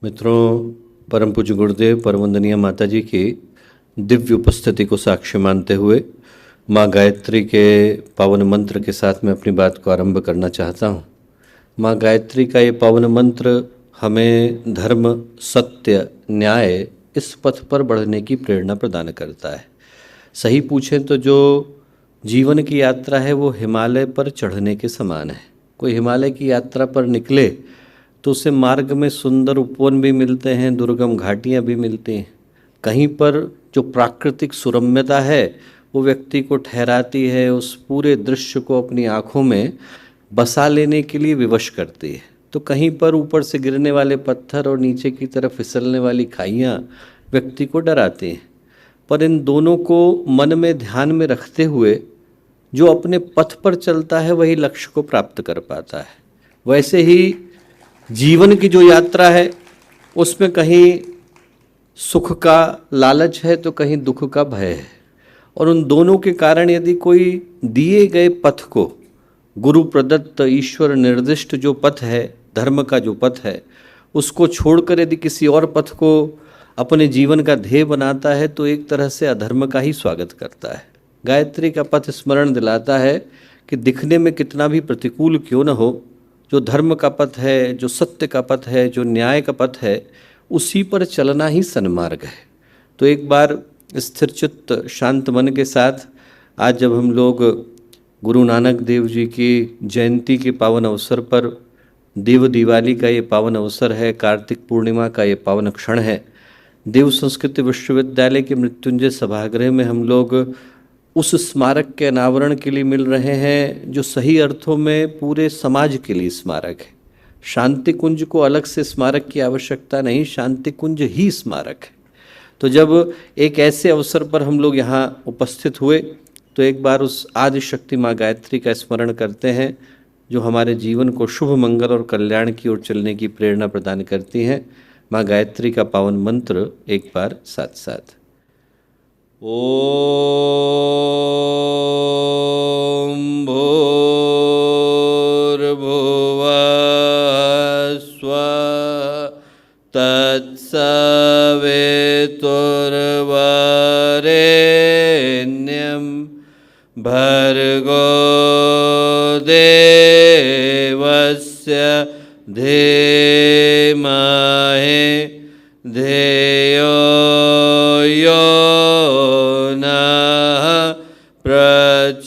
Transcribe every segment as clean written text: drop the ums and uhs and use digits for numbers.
मित्रों, परम पूज्य गुरुदेव परम वंदनीय माता जी की दिव्य उपस्थिति को साक्ष्य मानते हुए माँ गायत्री के पावन मंत्र के साथ मैं अपनी बात को आरंभ करना चाहता हूँ। माँ गायत्री का ये पावन मंत्र हमें धर्म, सत्य, न्याय इस पथ पर बढ़ने की प्रेरणा प्रदान करता है। सही पूछें तो जो जीवन की यात्रा है वो हिमालय पर चढ़ने के समान है। कोई हिमालय की यात्रा पर निकले तो उसे मार्ग में सुंदर उपवन भी मिलते हैं, दुर्गम घाटियाँ भी मिलती हैं। कहीं पर जो प्राकृतिक सुरम्यता है वो व्यक्ति को ठहराती है, उस पूरे दृश्य को अपनी आँखों में बसा लेने के लिए विवश करती है। तो कहीं पर ऊपर से गिरने वाले पत्थर और नीचे की तरफ फिसलने वाली खाइयाँ व्यक्ति को डराती हैं। पर इन दोनों को मन में ध्यान में रखते हुए जो अपने पथ पर चलता है वही लक्ष्य को प्राप्त कर पाता है। वैसे ही जीवन की जो यात्रा है उसमें कहीं सुख का लालच है तो कहीं दुख का भय है, और उन दोनों के कारण यदि कोई दिए गए पथ को, गुरु प्रदत्त ईश्वर निर्दिष्ट जो पथ है, धर्म का जो पथ है, उसको छोड़कर यदि किसी और पथ को अपने जीवन का ध्येय बनाता है तो एक तरह से अधर्म का ही स्वागत करता है। गायत्री का पथ स्मरण दिलाता है कि दिखने में कितना भी प्रतिकूल क्यों न हो, जो धर्म का पथ है, जो सत्य का पथ है, जो न्याय का पथ है, उसी पर चलना ही सन्मार्ग है। तो एक बार स्थिर चित्त शांत मन के साथ आज जब हम लोग गुरु नानक देव जी की जयंती के पावन अवसर पर, देव दिवाली का ये पावन अवसर है, कार्तिक पूर्णिमा का ये पावन क्षण है, देव संस्कृत विश्वविद्यालय के मृत्युंजय सभागृह में हम लोग उस स्मारक के अनावरण के लिए मिल रहे हैं जो सही अर्थों में पूरे समाज के लिए स्मारक है। शांति कुंज को अलग से स्मारक की आवश्यकता नहीं, शांति कुंज ही स्मारक है। तो जब एक ऐसे अवसर पर हम लोग यहाँ उपस्थित हुए तो एक बार उस आदि शक्ति माँ गायत्री का स्मरण करते हैं जो हमारे जीवन को शुभ, मंगल और कल्याण की ओर चलने की प्रेरणा प्रदान करती हैं। माँ गायत्री का पावन मंत्र एक बार साथ साथ। ॐ भूर्भुवः स्वः तत्सवितुर्वरेण्यं भर्गो देवस्य धीमहि धियो यो नः प्रचोदयात्।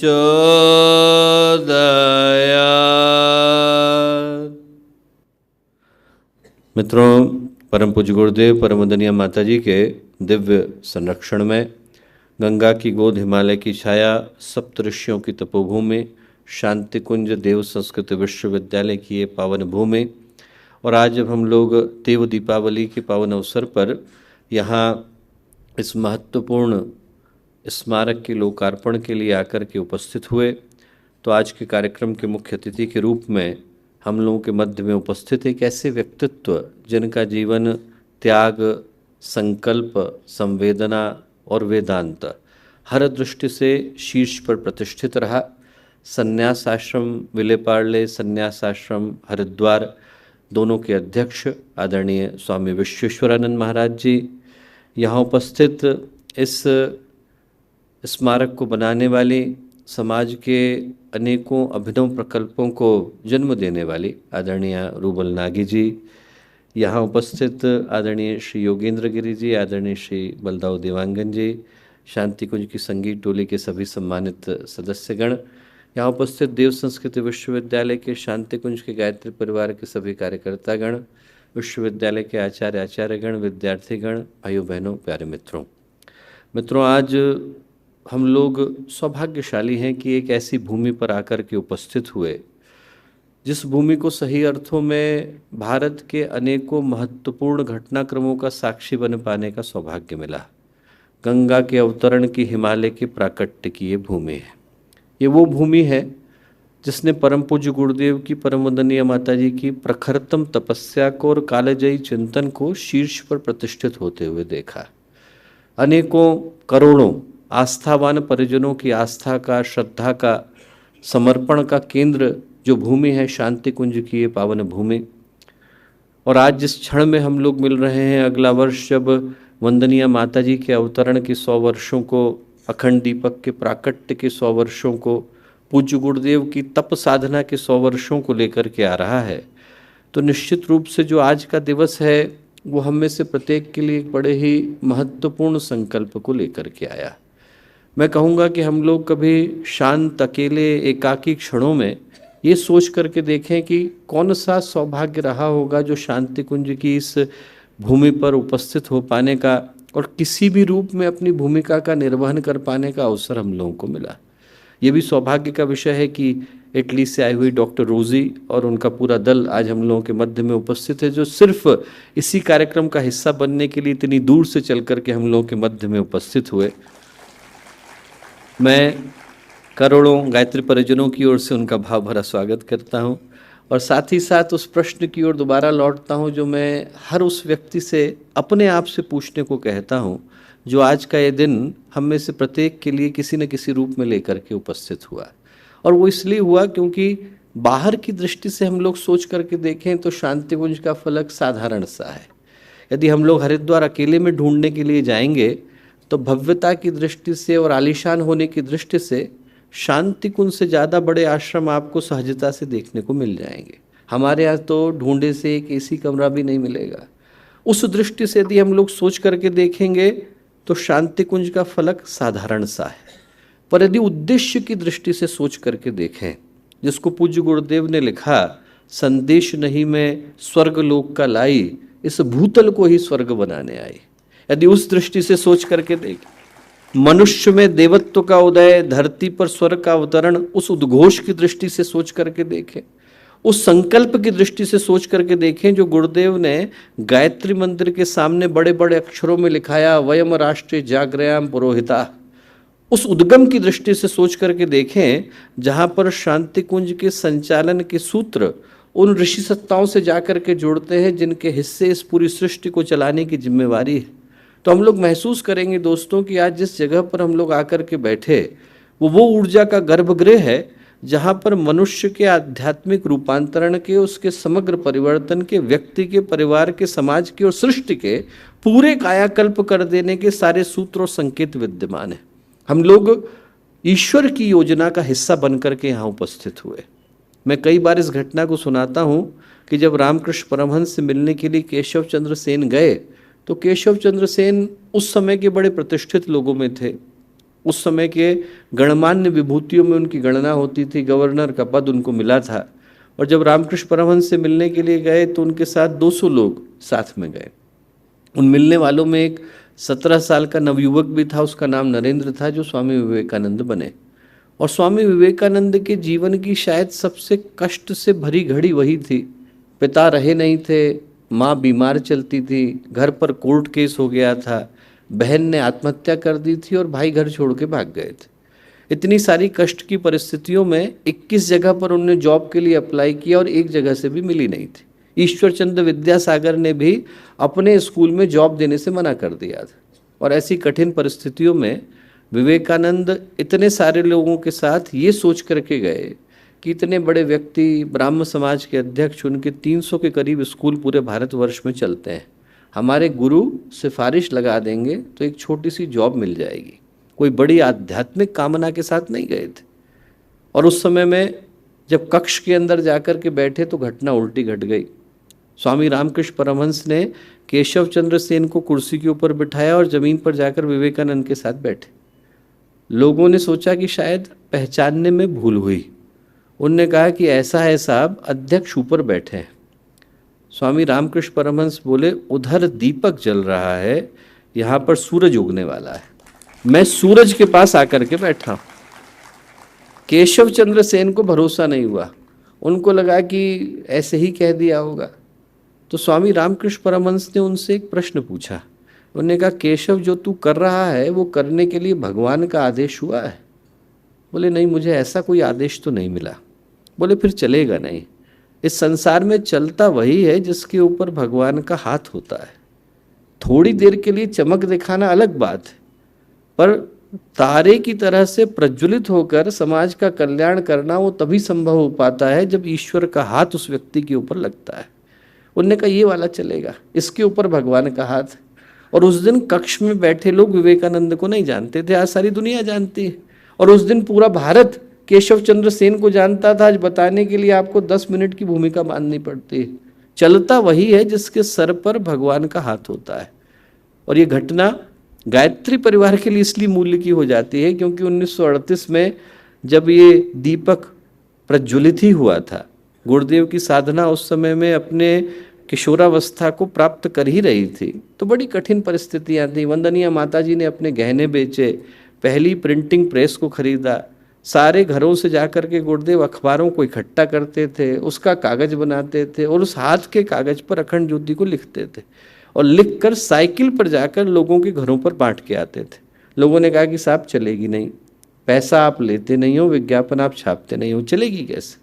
मित्रों, परम पूज्य गुरुदेव परम वंदनीय माता जी के दिव्य संरक्षण में गंगा की गोद, हिमालय की छाया, सप्त ऋषियों की तपोभूमि, शांति कुंज देव संस्कृत विश्वविद्यालय की ये पावन भूमि, और आज जब हम लोग देव दीपावली के पावन अवसर पर यहाँ इस महत्वपूर्ण स्मारक के लोकार्पण के लिए आकर के उपस्थित हुए, तो आज के कार्यक्रम के मुख्य अतिथि के रूप में हम लोगों के मध्य में उपस्थित एक ऐसे व्यक्तित्व जिनका जीवन त्याग, संकल्प, संवेदना और वेदांत हर दृष्टि से शीर्ष पर प्रतिष्ठित रहा। संन्यास आश्रम विलेपार्ले, संन्यास आश्रम हरिद्वार दोनों के अध्यक्ष आदरणीय स्वामी विश्वेश्वरानंद महाराज जी, यहाँ उपस्थित इस स्मारक को बनाने वाली, समाज के अनेकों अभिनव प्रकल्पों को जन्म देने वाली आदरणीय रूबल नागी जी, यहाँ उपस्थित आदरणीय श्री योगेंद्र गिरी जी, आदरणीय श्री बलदाऊ देवांगन जी, शांति कुंज की संगीत टोली के सभी सम्मानित सदस्यगण, यहाँ उपस्थित देव संस्कृत विश्वविद्यालय के शांति कुंज के गायत्री परिवार के सभी कार्यकर्तागण, विश्वविद्यालय के आचार्यगण, विद्यार्थीगण, भाइयों बहनों, प्यारे मित्रों, आज हम लोग सौभाग्यशाली हैं कि एक ऐसी भूमि पर आकर के उपस्थित हुए जिस भूमि को सही अर्थों में भारत के अनेकों महत्वपूर्ण घटनाक्रमों का साक्षी बन पाने का सौभाग्य मिला। गंगा के अवतरण की, हिमालय के प्राकट्य की ये भूमि है। ये वो भूमि है जिसने परम पूज्य गुरुदेव की, परम वंदनीय माता जी की प्रखरतम तपस्या को और कालजयी चिंतन को शीर्ष पर प्रतिष्ठित होते हुए देखा। अनेकों करोड़ों आस्थावान परिजनों की आस्था का, श्रद्धा का, समर्पण का केंद्र जो भूमि है शांति कुंज की ये पावन भूमि, और आज जिस क्षण में हम लोग मिल रहे हैं, अगला वर्ष जब वंदनीय माता जी के अवतरण के 100 वर्षों को, अखंड दीपक के प्राकट्य के 100 वर्षों को, पूज्य गुरुदेव की तप साधना के 100 वर्षों को लेकर के आ रहा है, तो निश्चित रूप से जो आज का दिवस है वो हम में से प्रत्येक के लिए एक बड़े ही महत्वपूर्ण संकल्प को लेकर के आया। मैं कहूँगा कि हम लोग कभी शांत, अकेले, एकाकी क्षणों में ये सोच करके देखें कि कौन सा सौभाग्य रहा होगा जो शांति कुंज की इस भूमि पर उपस्थित हो पाने का और किसी भी रूप में अपनी भूमिका का निर्वहन कर पाने का अवसर हम लोगों को मिला। ये भी सौभाग्य का विषय है कि इटली से आई हुई डॉक्टर रोजी और उनका पूरा दल आज हम लोगों के मध्य में उपस्थित है, जो सिर्फ इसी कार्यक्रम का हिस्सा बनने के लिए इतनी दूर से चल करके हम लोगों के मध्य में उपस्थित हुए। मैं करोड़ों गायत्री परिजनों की ओर से उनका भाव भरा स्वागत करता हूं और साथ ही साथ उस प्रश्न की ओर दोबारा लौटता हूं जो मैं हर उस व्यक्ति से अपने आप से पूछने को कहता हूं जो आज का ये दिन हम में से प्रत्येक के लिए किसी न किसी रूप में लेकर के उपस्थित हुआ। और वो इसलिए हुआ क्योंकि बाहर की दृष्टि से हम लोग सोच करके देखें तो शांति कुंज का फलक साधारण सा है। यदि हम लोग हरिद्वार अकेले में ढूंढने के लिए जाएंगे तो भव्यता की दृष्टि से और आलीशान होने की दृष्टि से शांति कुंज से ज़्यादा बड़े आश्रम आपको सहजता से देखने को मिल जाएंगे। हमारे यहाँ तो ढूंढे से एक एसी कमरा भी नहीं मिलेगा। उस दृष्टि से यदि हम लोग सोच करके देखेंगे तो शांति कुंज का फलक साधारण सा है, पर यदि उद्देश्य की दृष्टि से सोच करके देखें, जिसको पूज्य गुरुदेव ने लिखा, संदेश नहीं मैं स्वर्ग लोक का लाई, इस भूतल को ही स्वर्ग बनाने आई। यदि उस दृष्टि से सोच करके देखें, मनुष्य में देवत्व का उदय, धरती पर स्वर्ग का अवतरण, उस उद्घोष की दृष्टि से सोच करके देखें, उस संकल्प की दृष्टि से सोच करके देखें जो गुरुदेव ने गायत्री मंदिर के सामने बड़े बड़े अक्षरों में लिखाया, वयम राष्ट्रे जागृयाम पुरोहिता। उस उद्गम की दृष्टि से सोच करके देखें जहाँ पर शांति कुंज के संचालन के सूत्र उन ऋषि सत्ताओं से जाकर के जोड़ते हैं जिनके हिस्से इस पूरी सृष्टि को चलाने की जिम्मेवारी है, तो हम लोग महसूस करेंगे दोस्तों कि आज जिस जगह पर हम लोग आकर के बैठे वो ऊर्जा का गर्भगृह है जहाँ पर मनुष्य के आध्यात्मिक रूपांतरण के, उसके समग्र परिवर्तन के, व्यक्ति के, परिवार के, समाज के और सृष्टि के पूरे कायाकल्प कर देने के सारे सूत्र और संकेत विद्यमान है। हम लोग ईश्वर की योजना का हिस्सा बनकर के यहाँ उपस्थित हुए। मैं कई बार इस घटना को सुनाता हूँ कि जब रामकृष्ण परमहंस से मिलने के लिए केशव चंद्र सेन गए तो केशव चंद्र सेन उस समय के बड़े प्रतिष्ठित लोगों में थे। उस समय के गणमान्य विभूतियों में उनकी गणना होती थी, गवर्नर का पद उनको मिला था। और जब रामकृष्ण परमहंस से मिलने के लिए गए तो उनके साथ 200 लोग साथ में गए। उन मिलने वालों में एक 17 साल का नवयुवक भी था, उसका नाम नरेंद्र था, जो स्वामी विवेकानंद बने। और स्वामी विवेकानंद के जीवन की शायद सबसे कष्ट से भरी घड़ी वही थी। पिता रहे नहीं थे, माँ बीमार चलती थी, घर पर कोर्ट केस हो गया था, बहन ने आत्महत्या कर दी थी और भाई घर छोड़ के भाग गए थे। इतनी सारी कष्ट की परिस्थितियों में 21 जगह पर उन्होंने जॉब के लिए अप्लाई किया और एक जगह से भी मिली नहीं थी। ईश्वर चंद्र विद्यासागर ने भी अपने स्कूल में जॉब देने से मना कर दिया था। और ऐसी कठिन परिस्थितियों में विवेकानंद इतने सारे लोगों के साथ ये सोच करके गए कि इतने बड़े व्यक्ति, ब्राह्म समाज के अध्यक्ष, उनके 300 के करीब स्कूल पूरे भारतवर्ष में चलते हैं, हमारे गुरु सिफारिश लगा देंगे तो एक छोटी सी जॉब मिल जाएगी। कोई बड़ी आध्यात्मिक कामना के साथ नहीं गए थे। और उस समय में जब कक्ष के अंदर जाकर के बैठे तो घटना उल्टी घट गई। स्वामी रामकृष्ण परमहंस ने केशव चंद्र सेन को कुर्सी के ऊपर बिठाया और जमीन पर जाकर विवेकानंद के साथ बैठे। लोगों ने सोचा कि शायद पहचानने में भूल हुई। उनने कहा कि ऐसा है साहब, अध्यक्ष ऊपर बैठे हैं। स्वामी रामकृष्ण परमहंस बोले, उधर दीपक जल रहा है, यहाँ पर सूरज उगने वाला है, मैं सूरज के पास आकर के बैठा हूँ। केशव चंद्र सेन को भरोसा नहीं हुआ, उनको लगा कि ऐसे ही कह दिया होगा। तो स्वामी रामकृष्ण परमहंस ने उनसे एक प्रश्न पूछा। उन्होंने कहा, केशव जो तू कर रहा है वो करने के लिए भगवान का आदेश हुआ है? बोले, नहीं, मुझे ऐसा कोई आदेश तो नहीं मिला। बोले, फिर चलेगा नहीं। इस संसार में चलता वही है जिसके ऊपर भगवान का हाथ होता है। थोड़ी देर के लिए चमक दिखाना अलग बात है, पर तारे की तरह से प्रज्वलित होकर समाज का कल्याण करना वो तभी संभव हो पाता है जब ईश्वर का हाथ उस व्यक्ति के ऊपर लगता है। उनने कहा ये वाला चलेगा, इसके ऊपर भगवान का हाथ। और उस दिन कक्ष में बैठे लोग विवेकानंद को नहीं जानते थे, आज सारी दुनिया जानती है। और उस दिन पूरा भारत केशव चंद्र सेन को जानता था। आज बताने के लिए आपको 10 मिनट की भूमिका बांधनी पड़ती है। चलता वही है जिसके सर पर भगवान का हाथ होता है। और ये घटना गायत्री परिवार के लिए इसलिए मूल्य की हो जाती है क्योंकि 1938 में जब ये दीपक प्रज्वलित ही हुआ था, गुरुदेव की साधना उस समय में अपने किशोरावस्था को प्राप्त कर ही रही थी, तो बड़ी कठिन परिस्थितियां थी। वंदनीय माता जी ने अपने गहने बेचे, पहली प्रिंटिंग प्रेस को खरीदा, सारे घरों से जाकर के गुरुदेव अखबारों को इकट्ठा करते थे, उसका कागज बनाते थे और उस हाथ के कागज पर अखंड ज्योति को लिखते थे और लिखकर साइकिल पर जाकर लोगों के घरों पर बांट के आते थे। लोगों ने कहा कि साहब चलेगी नहीं, पैसा आप लेते नहीं हो, विज्ञापन आप छापते नहीं हो, चलेगी कैसे?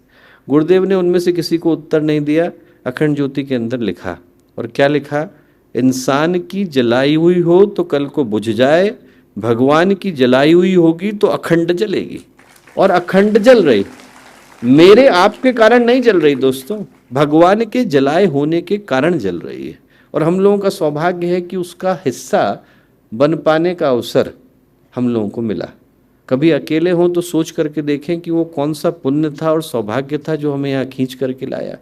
गुरुदेव ने उनमें से किसी को उत्तर नहीं दिया, अखंड ज्योति के अंदर लिखा। और क्या लिखा? इंसान की जलाई हुई हो तो कल को बुझ जाए, भगवान की जलाई हुई होगी तो अखंड जलेगी। और अखंड जल रही, मेरे आपके कारण नहीं जल रही दोस्तों, भगवान के जलाए होने के कारण जल रही है। और हम लोगों का सौभाग्य है कि उसका हिस्सा बन पाने का अवसर हम लोगों को मिला। कभी अकेले हों तो सोच करके देखें कि वो कौन सा पुण्य था और सौभाग्य था जो हमें यहाँ खींच करके लाया।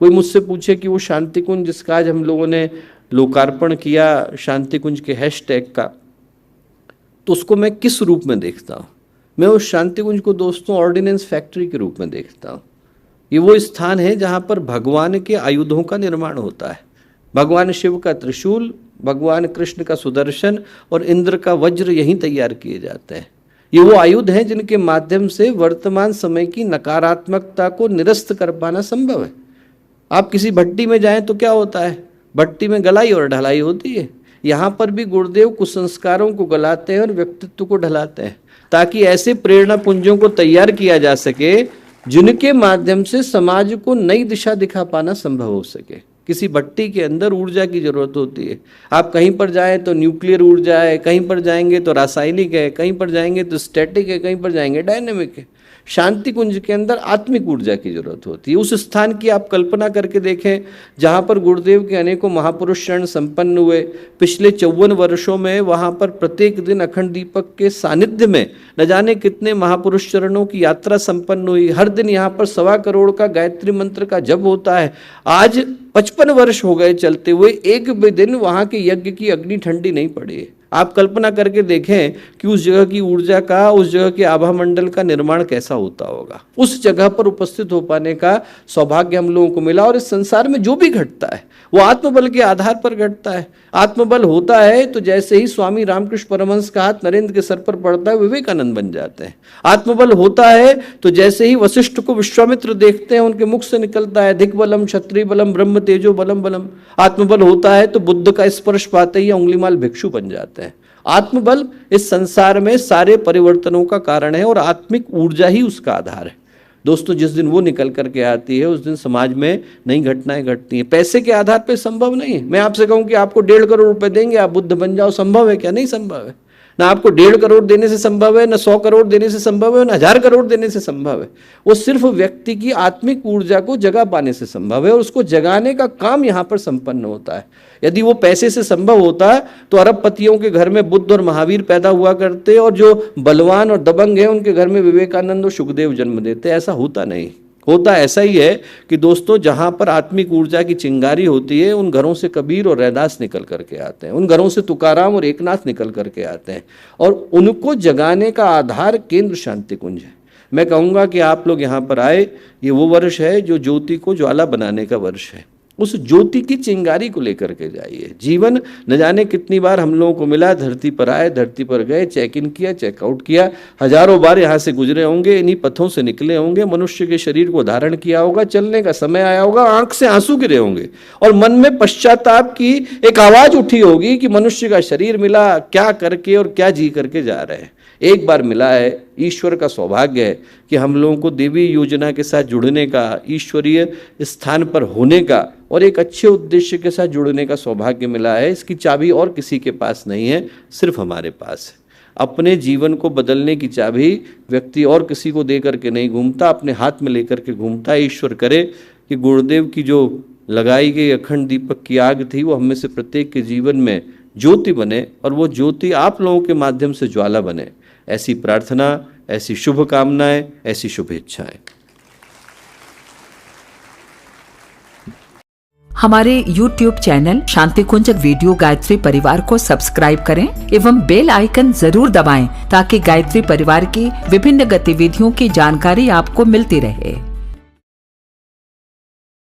कोई मुझसे पूछे कि वो शांति कुंज जिसका आज हम लोगों ने लोकार्पण किया, शांति कुंज के हैशटैग का, तो उसको मैं किस रूप में देखता हूँ? मैं उस शांति कुंज को दोस्तों ऑर्डिनेंस फैक्ट्री के रूप में देखता हूँ। ये वो स्थान है जहाँ पर भगवान के आयुधों का निर्माण होता है। भगवान शिव का त्रिशूल, भगवान कृष्ण का सुदर्शन और इंद्र का वज्र यहीं तैयार किए जाते हैं। ये वो आयुध हैं जिनके माध्यम से वर्तमान समय की नकारात्मकता को निरस्त कर पाना संभव है। आप किसी भट्टी में जाएं तो क्या होता है? भट्टी में गलाई और ढलाई होती है। यहाँ पर भी गुरुदेव कुसंस्कारों को गलाते हैं और व्यक्तित्व को ढलाते हैं ताकि ऐसे प्रेरणा पुंजों को तैयार किया जा सके जिनके माध्यम से समाज को नई दिशा दिखा पाना संभव हो सके। किसी भट्टी के अंदर ऊर्जा की जरूरत होती है। आप कहीं पर जाएं तो न्यूक्लियर ऊर्जा है, कहीं पर जाएंगे तो रासायनिक है, कहीं पर जाएंगे तो स्टैटिक है, कहीं पर जाएंगे डायनेमिक है। शांति कुंज के अंदर आत्मिक ऊर्जा की जरूरत होती है। उस स्थान की आप कल्पना करके देखें जहाँ पर गुरुदेव के अनेकों महापुरुष शरण संपन्न हुए। पिछले 54 वर्षों में वहाँ पर प्रत्येक दिन अखंड दीपक के सानिध्य में न जाने कितने महापुरुष चरणों की यात्रा संपन्न हुई। हर दिन यहाँ पर 1.25 करोड़ का गायत्री मंत्र का जप होता है। आज 55 वर्ष हो गए चलते हुए, एक भी दिन वहाँ के यज्ञ की अग्नि ठंडी नहीं पड़ी है। आप कल्पना करके देखें कि उस जगह की ऊर्जा का, उस जगह के आभा मंडल का निर्माण कैसा होता होगा। उस जगह पर उपस्थित हो पाने का सौभाग्य हम लोगों को मिला। और इस संसार में जो भी घटता है वो आत्मबल के आधार पर घटता है। आत्मबल होता है तो जैसे ही स्वामी रामकृष्ण परमहंस का हाथ नरेंद्र के सर पर पड़ता है विवेकानंद बन जाते हैं। आत्मबल होता है तो जैसे ही वशिष्ठ को विश्वामित्र देखते हैं उनके मुख से निकलता है दिग्बलम क्षत्रिय बलम ब्रह्म तेजो बलम बलम। आत्मबल होता है तो बुद्ध का स्पर्श पाते ही अंगुलीमाल भिक्षु बन जाते हैं। आत्मबल इस संसार में सारे परिवर्तनों का कारण है और आत्मिक ऊर्जा ही उसका आधार है। दोस्तों जिस दिन वो निकल करके आती है उस दिन समाज में नई घटनाएं घटती हैं। पैसे के आधार पर संभव नहीं है। मैं आपसे कहूं कि आपको 1.5 करोड़ रुपए देंगे आप बुद्ध बन जाओ, संभव है क्या? नहीं संभव है। ना आपको 1.5 करोड़ देने से संभव है, ना 100 करोड़ देने से संभव है, ना 1000 करोड़ देने से संभव है। वो सिर्फ व्यक्ति की आत्मिक ऊर्जा को जगा पाने से संभव है और उसको जगाने का काम यहाँ पर संपन्न होता है। यदि वो पैसे से संभव होता तो अरबपतियों के घर में बुद्ध और महावीर पैदा हुआ करते और जो बलवान और दबंग है उनके घर में विवेकानंद और सुखदेव जन्म देते। ऐसा होता नहीं। होता ऐसा ही है कि दोस्तों जहां पर आत्मिक ऊर्जा की चिंगारी होती है उन घरों से कबीर और रैदास निकल करके आते हैं, उन घरों से तुकाराम और एकनाथ निकल करके आते हैं और उनको जगाने का आधार केंद्र शांति कुंज है। मैं कहूँगा कि आप लोग यहाँ पर आए, ये वो वर्ष है जो ज्योति को ज्वाला बनाने का वर्ष है। उस ज्योति की चिंगारी को लेकर के जाइए। जीवन न जाने कितनी बार हम लोगों को मिला, धरती पर आए, धरती पर गए, चेक इन किया, चेकआउट किया, हजारों बार यहाँ से गुजरे होंगे, इन्हीं पथों से निकले होंगे, मनुष्य के शरीर को धारण किया होगा, चलने का समय आया होगा, आंख से आंसू गिरे होंगे और मन में पश्चाताप की एक आवाज उठी होगी कि मनुष्य का शरीर मिला, क्या करके और क्या जी करके जा रहे हैं। एक बार मिला है, ईश्वर का सौभाग्य है कि हम लोगों को देवी योजना के साथ जुड़ने का, ईश्वरीय स्थान पर होने का और एक अच्छे उद्देश्य के साथ जुड़ने का सौभाग्य मिला है। इसकी चाबी और किसी के पास नहीं है, सिर्फ हमारे पास है। अपने जीवन को बदलने की चाबी व्यक्ति और किसी को दे करके नहीं घूमता, अपने हाथ में लेकर के घूमता है। ईश्वर करे कि गुरुदेव की जो लगाई गई अखंड दीपक की आग थी, वो हम में से प्रत्येक के जीवन में ज्योति बने और वो ज्योति आप लोगों के माध्यम से ज्वाला बने। ऐसी प्रार्थना, ऐसी शुभकामनाएं, ऐसी शुभेच्छाएं। हमारे YouTube चैनल शांति कुंज वीडियो गायत्री परिवार को सब्सक्राइब करें एवं बेल आइकन जरूर दबाएं ताकि गायत्री परिवार की विभिन्न गतिविधियों की जानकारी आपको मिलती रहे।